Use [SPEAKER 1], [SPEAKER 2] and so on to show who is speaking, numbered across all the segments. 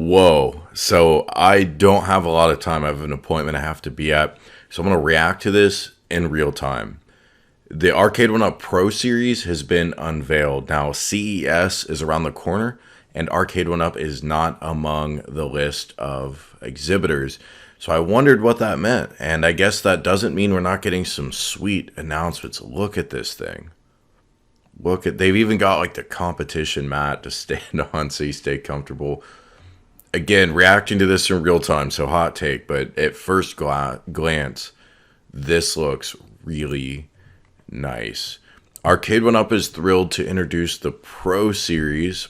[SPEAKER 1] Whoa. So I don't have a lot of time. I have an appointment I have to be at. So I'm going to react to this in real time. The Arcade1up Pro Series has been unveiled. Now, CES is around the corner, and Arcade1up is not among the list of exhibitors. So I wondered what that meant. And I guess that doesn't mean we're not getting some sweet announcements. Look at this thing. They've even got like the competition mat to stand on so you stay comfortable. Again, reacting to this in real time, so hot take, but at first glance, this looks really nice. Arcade1up is thrilled to introduce the Pro Series,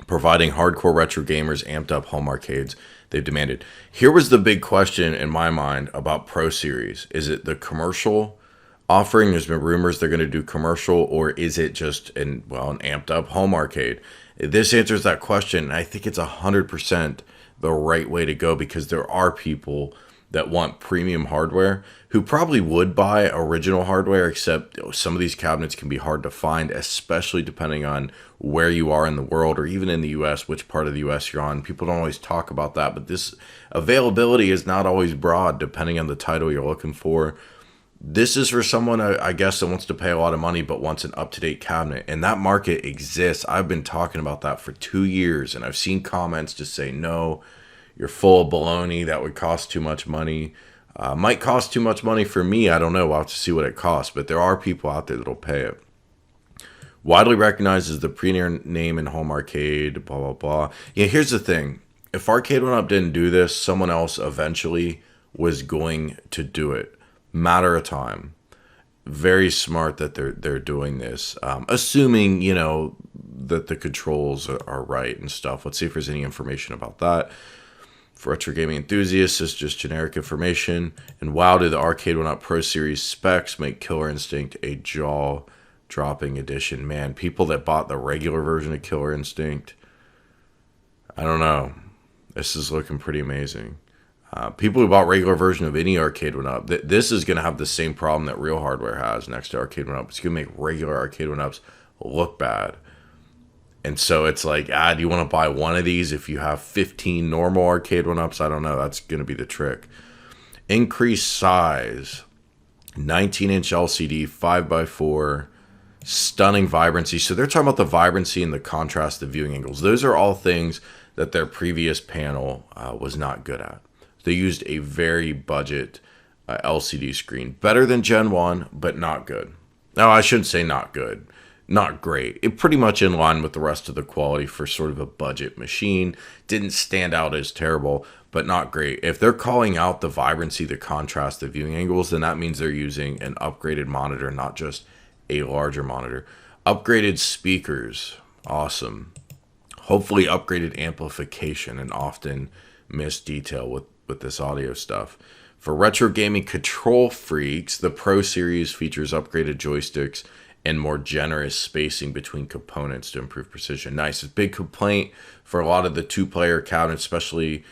[SPEAKER 1] providing hardcore retro gamers amped up home arcades they've demanded. Here was the big question in my mind about Pro Series. Is it the commercial offering? There's been rumors they're going to do commercial, or is it just an amped up home arcade? This answers that question. I think it's 100% the right way to go, because there are people that want premium hardware who probably would buy original hardware, except some of these cabinets can be hard to find, especially depending on where you are in the world, or even in the US, which part of the US you're on. People don't always talk about that, but this availability is not always broad depending on the title you're looking for. This is for someone, I guess, that wants to pay a lot of money but wants an up-to-date cabinet. And that market exists. I've been talking about that for 2 years, and I've seen comments to say, no, you're full of baloney. That would cost too much money. Might cost too much money for me. I don't know. We'll have to see what it costs. But there are people out there that'll pay it. Widely recognized as the premier name in home arcade, blah, blah, blah. Yeah, here's the thing. If Arcade1up didn't do this, someone else eventually was going to do it. Matter of time. Very smart that they're doing this, assuming that the controls are right and stuff. Let's see if there's any information about that. For retro gaming enthusiasts, it's just generic information. And wow, did the Arcade1up Pro Series specs make Killer Instinct a jaw-dropping edition? Man, people that bought the regular version of Killer Instinct, I don't know. This is looking pretty amazing. People who bought regular version of any Arcade1up, this is going to have the same problem that real hardware has next to Arcade1up. It's going to make regular Arcade1ups look bad. And so it's like, do you want to buy one of these if you have 15 normal Arcade1ups? I don't know. That's going to be the trick. Increased size, 19-inch LCD, 5x4, stunning vibrancy. So they're talking about the vibrancy and the contrast of viewing angles. Those are all things that their previous panel was not good at. They used a very budget LCD screen. Better than Gen 1, but not good. No, I shouldn't say not good. Not great. It pretty much in line with the rest of the quality for sort of a budget machine. Didn't stand out as terrible, but not great. If they're calling out the vibrancy, the contrast, the viewing angles, then that means they're using an upgraded monitor, not just a larger monitor. Upgraded speakers. Awesome. Hopefully upgraded amplification, and often missed detail with this audio stuff. For retro gaming control freaks, the Pro Series features upgraded joysticks and more generous spacing between components to improve precision. Nice. A big complaint for a lot of the two-player cabinets, especially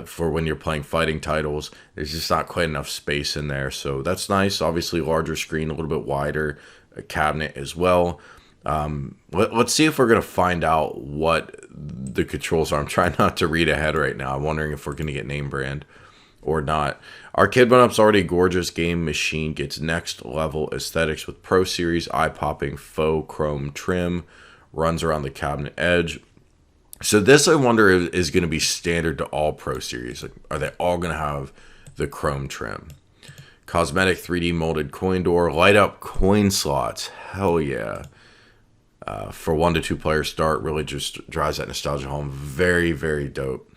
[SPEAKER 1] for when you're playing fighting titles. There's just not quite enough space in there, so that's nice. Obviously, larger screen, a little bit wider cabinet as well. Let's see if we're going to find out what the controls are. I'm trying not to read ahead right now. I'm wondering if we're going to get name brand or not. Arcade1up's already gorgeous game machine gets next level aesthetics with Pro Series eye-popping faux chrome trim, runs around the cabinet edge. So this, I wonder, is going to be standard to all Pro Series. Like, are they all going to have the chrome trim? Cosmetic 3D molded coin door, light up coin slots. Hell yeah. For 1 to 2 player start, really just drives that nostalgia home. Very, very dope.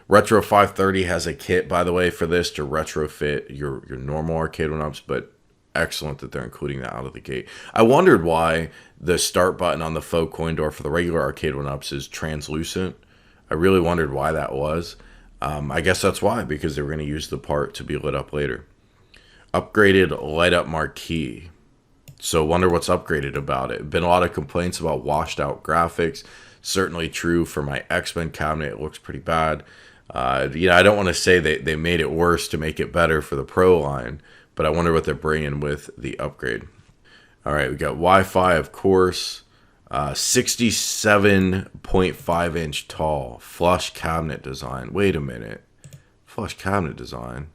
[SPEAKER 1] Retro 530 has a kit, by the way, for this to retrofit your normal Arcade1ups, but excellent that they're including that out of the gate. I wondered why the start button on the faux coin door for the regular Arcade1ups is translucent. I really wondered why that was. I guess that's why, because they were going to use the part to be lit up later. Upgraded light up marquee. So wonder what's upgraded about it. Been a lot of complaints about washed out graphics. Certainly true for my X-Men cabinet. It looks pretty bad. I don't want to say they made it worse to make it better for the Pro line, but I wonder what they're bringing with the upgrade. All right, we got Wi-Fi, of course. 67.5 inch tall, flush cabinet design. Wait a minute. Flush cabinet design.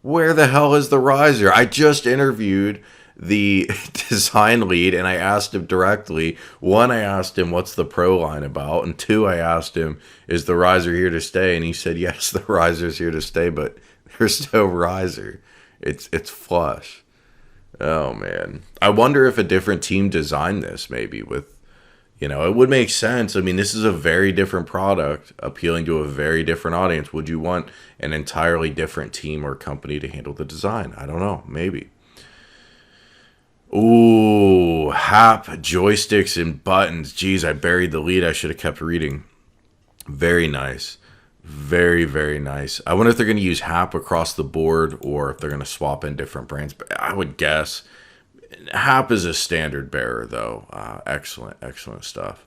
[SPEAKER 1] Where the hell is the riser? I just interviewed the design lead and I asked him directly. One, I asked him, what's the Pro line about? And two, I asked him, is the riser here to stay? And he said, yes, the riser's here to stay, but there's no riser. It's flush. Oh, man. I wonder if a different team designed this, maybe, with, it would make sense. I mean, this is a very different product appealing to a very different audience. Would you want an entirely different team or company to handle the design? I don't know. Maybe. Ooh, HAP joysticks and buttons. Geez, I buried the lead. I should have kept reading. Very nice. Very, very nice. I wonder if they're going to use HAP across the board or if they're going to swap in different brands. But I would guess HAP is a standard bearer, though. Excellent, excellent stuff.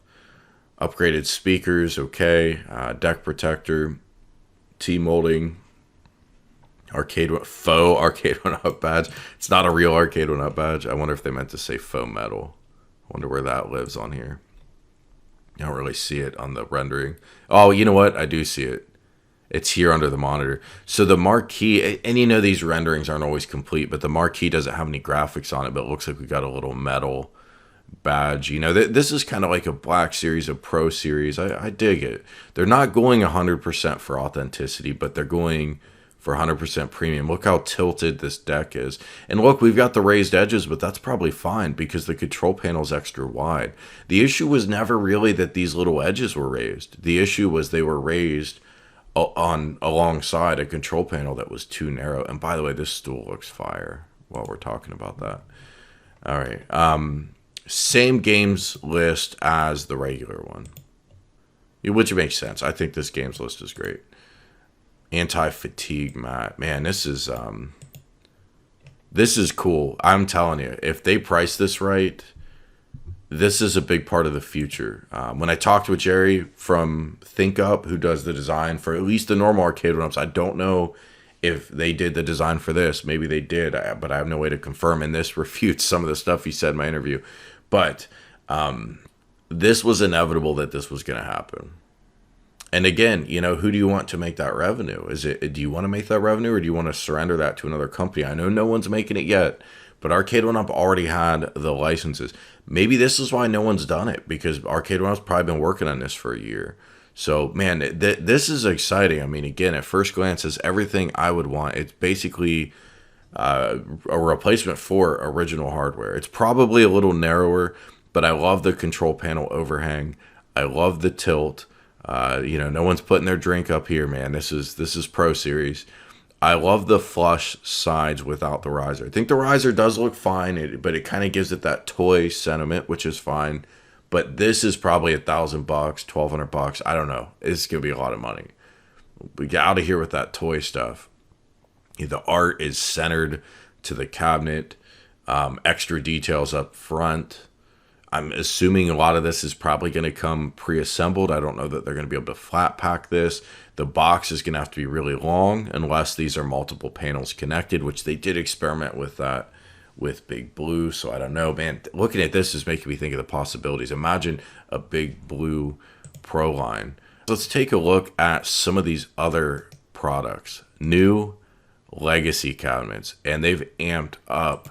[SPEAKER 1] Upgraded speakers, okay. Deck protector, T-molding, faux Arcade1up badge. It's not a real Arcade1up badge. I wonder if they meant to say faux metal. I wonder where that lives on here. I don't really see it on the rendering. Oh, you know what? I do see it. It's here under the monitor. So the marquee, and these renderings aren't always complete, but the marquee doesn't have any graphics on it, but it looks like we got a little metal badge. This is kind of like a Black Series, a Pro Series. I dig it. They're not going 100% for authenticity, but they're going for 100% premium. Look how tilted this deck is. And look, we've got the raised edges, but that's probably fine because the control panel's extra wide. The issue was never really that these little edges were raised. The issue was they were raised alongside a control panel that was too narrow. And by the way, this stool looks fire while we're talking about that. All right. Same games list as the regular one, which makes sense. I think this games list is great. Anti-fatigue mat. Man, this is cool. I'm telling you, if they price this right, this is a big part of the future. When I talked with Jerry from ThinkUp, who does the design for at least the normal Arcade1ups, I don't know if they did the design for this. Maybe they did, but I have no way to confirm, and this refutes some of the stuff he said in my interview. But this was inevitable that this was going to happen. And again, who do you want to make that revenue? Do you want to make that revenue or do you want to surrender that to another company? I know no one's making it yet, but Arcade1up already had the licenses. Maybe this is why no one's done it, because Arcade1up's probably been working on this for a year. So, man, this is exciting. I mean, again, at first glance, it's everything I would want. It's basically a replacement for original hardware. It's probably a little narrower, but I love the control panel overhang. I love the tilt. No one's putting their drink up here, man. This is Pro Series. I love the flush sides without the riser. I think the riser does look fine, but it kind of gives it that toy sentiment, which is fine. But this is probably $1,000, $1,200. I don't know. It's gonna be a lot of money. We get out of here with that toy stuff. The art is centered to the cabinet. Extra details up front. I'm assuming a lot of this is probably going to come pre-assembled. I don't know that they're going to be able to flat pack this. The box is going to have to be really long unless these are multiple panels connected, which they did experiment with that with Big Blue. So I don't know, man. Looking at this is making me think of the possibilities. Imagine a Big Blue Pro line. Let's take a look at some of these other products. New legacy cabinets, and they've amped up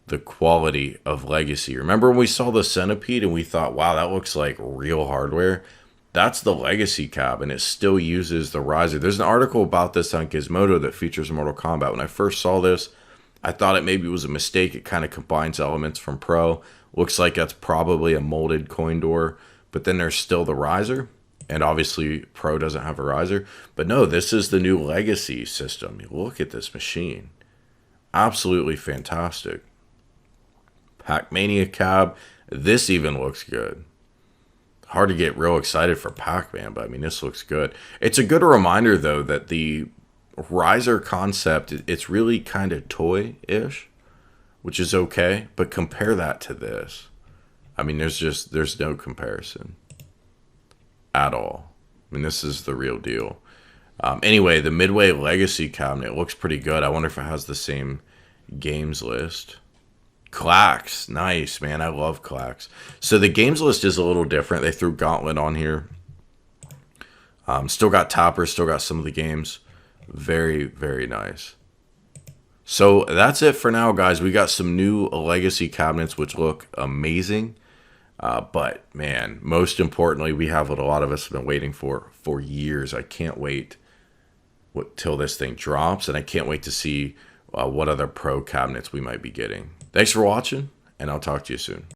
[SPEAKER 1] the quality of legacy. Remember when we saw the Centipede and we thought, wow, that looks like real hardware? That's the legacy cab, and it still uses the riser. There's an article about this on Gizmodo that features Mortal Kombat. When I first saw this, I thought it maybe was a mistake. It kind of combines elements from Pro. Looks like that's probably a molded coin door, but then there's still the riser, and obviously Pro doesn't have a riser. But no, this is the new legacy system. Look at this machine. Absolutely fantastic. Pac-Mania cab. This even looks good. Hard to get real excited for Pac-Man, but I mean, this looks good. It's a good reminder, though, that the riser concept, it's really kind of toy-ish, which is okay, but compare that to this. I mean, there's no comparison at all. I mean, this is the real deal. Anyway, the Midway Legacy cabinet looks pretty good. I wonder if it has the same games list. Clacks. Nice, man. I love Clacks. So the games list is a little different. They threw Gauntlet on here. Still got toppers. Still got some of the games. Very, very nice. So that's it for now, guys. We got some new legacy cabinets, which look amazing. But, man, most importantly, we have what a lot of us have been waiting for years. I can't wait till this thing drops, and I can't wait to see what other pro cabinets we might be getting. Thanks for watching, and I'll talk to you soon.